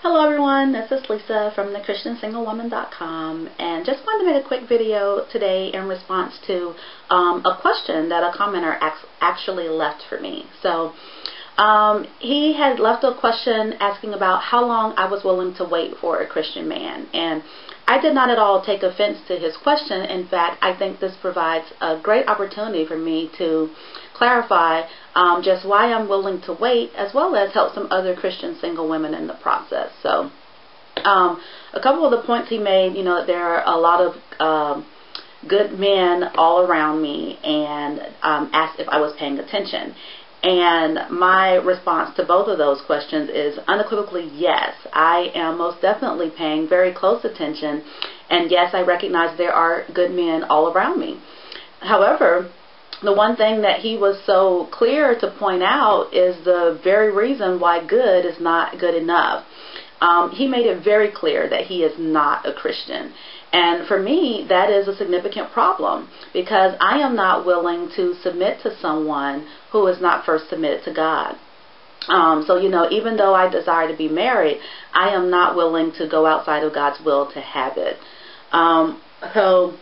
Hello everyone, this is Lisa from thechristiansinglewoman.com, and just wanted to make a quick video today in response to a question that a commenter actually left for me. So he had left a question asking about how long I was willing to wait for a Christian man, and I did not at all take offense to his question. In fact, I think this provides a great opportunity for me to clarify just why I'm willing to wait, as well as help some other Christian single women in the process. So a couple of the points he made, there are a lot of good men all around me, and asked if I was paying attention. And my response to both of those questions is unequivocally yes. I am most definitely paying very close attention, and yes, I recognize there are good men all around me. However, the one thing that he was so clear to point out is the very reason why good is not good enough. He made it very clear that he is not a Christian. And for me, that is a significant problem, because I am not willing to submit to someone who is not first submitted to God. So, even though I desire to be married, I am not willing to go outside of God's will to have it. So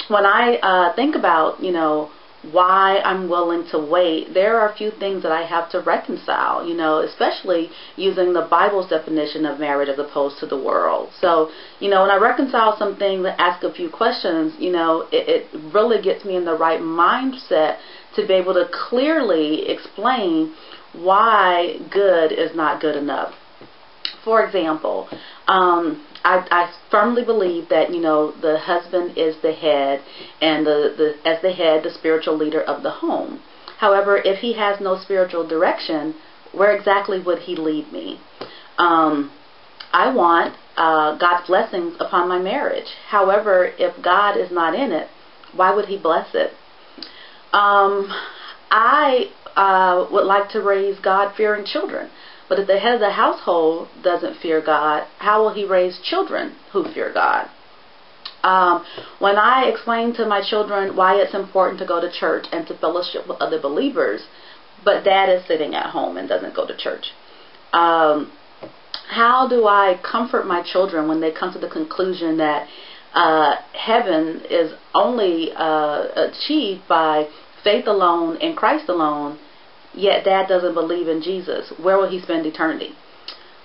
when I think about, why I'm willing to wait, there are a few things that I have to reconcile, especially using the Bible's definition of marriage as opposed to the world. So, when I reconcile some things and ask a few questions, it really gets me in the right mindset to be able to clearly explain why good is not good enough. For example, I firmly believe that, the husband is the head, and as the head, the spiritual leader of the home. However, if he has no spiritual direction, where exactly would he lead me? I want God's blessings upon my marriage. However, if God is not in it, why would he bless it? I would like to raise God-fearing children. But if the head of the household doesn't fear God, how will he raise children who fear God? When I explain to my children why it's important to go to church and to fellowship with other believers, but dad is sitting at home and doesn't go to church, how do I comfort my children when they come to the conclusion that heaven is only achieved by faith alone in Christ alone, yet dad doesn't believe in Jesus? Where will he spend eternity?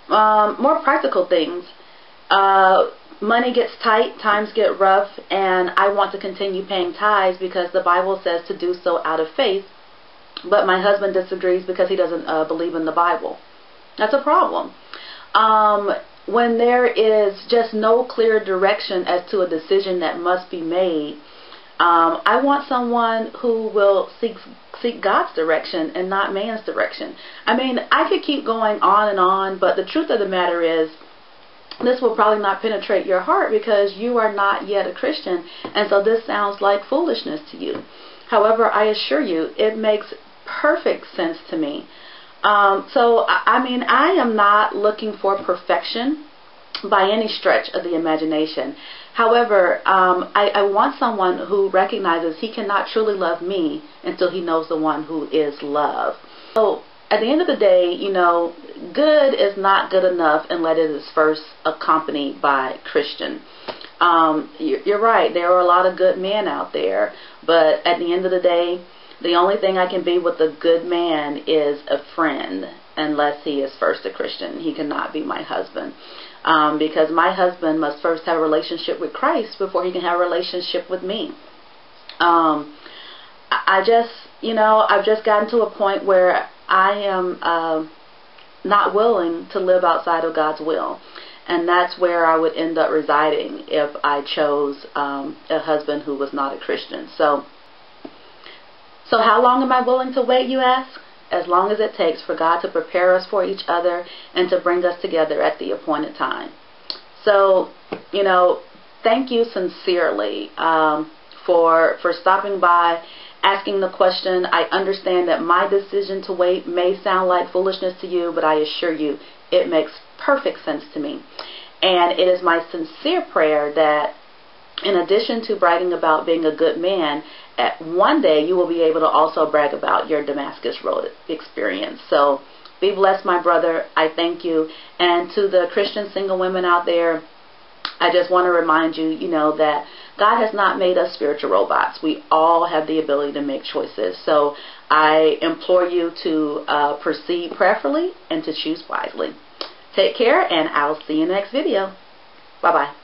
More practical things. Money gets tight, times get rough, and I want to continue paying tithes because the Bible says to do so out of faith, but my husband disagrees because he doesn't believe in the Bible. That's a problem. When there is just no clear direction as to a decision that must be made, I want someone who will seek God's direction and not man's direction. I could keep going on and on, but the truth of the matter is, this will probably not penetrate your heart because you are not yet a Christian, and so this sounds like foolishness to you. However, I assure you, it makes perfect sense to me. I am not looking for perfection by any stretch of the imagination. However, I want someone who recognizes he cannot truly love me until he knows the one who is love. So at the end of the day, good is not good enough unless it is first accompanied by Christian. You're right, there are a lot of good men out there, but at the end of the day, the only thing I can be with a good man is a friend, unless he is first a Christian. He cannot be my husband. Because my husband must first have a relationship with Christ before he can have a relationship with me. I've just gotten to a point where I am not willing to live outside of God's will. And that's where I would end up residing if I chose a husband who was not a Christian. So how long am I willing to wait, you ask? As long as it takes for God to prepare us for each other and to bring us together at the appointed time. So, thank you sincerely for stopping by, asking the question. I understand that my decision to wait may sound like foolishness to you, but I assure you it makes perfect sense to me. And it is my sincere prayer that in addition to bragging about being a good man, one day you will be able to also brag about your Damascus Road experience. So Be blessed, my brother. I thank you. And to the Christian single women out there, I just want to remind you, that God has not made us spiritual robots. We all have the ability to make choices. So I implore you to proceed prayerfully and to choose wisely. Take care, and I'll see you in the next video. Bye-bye.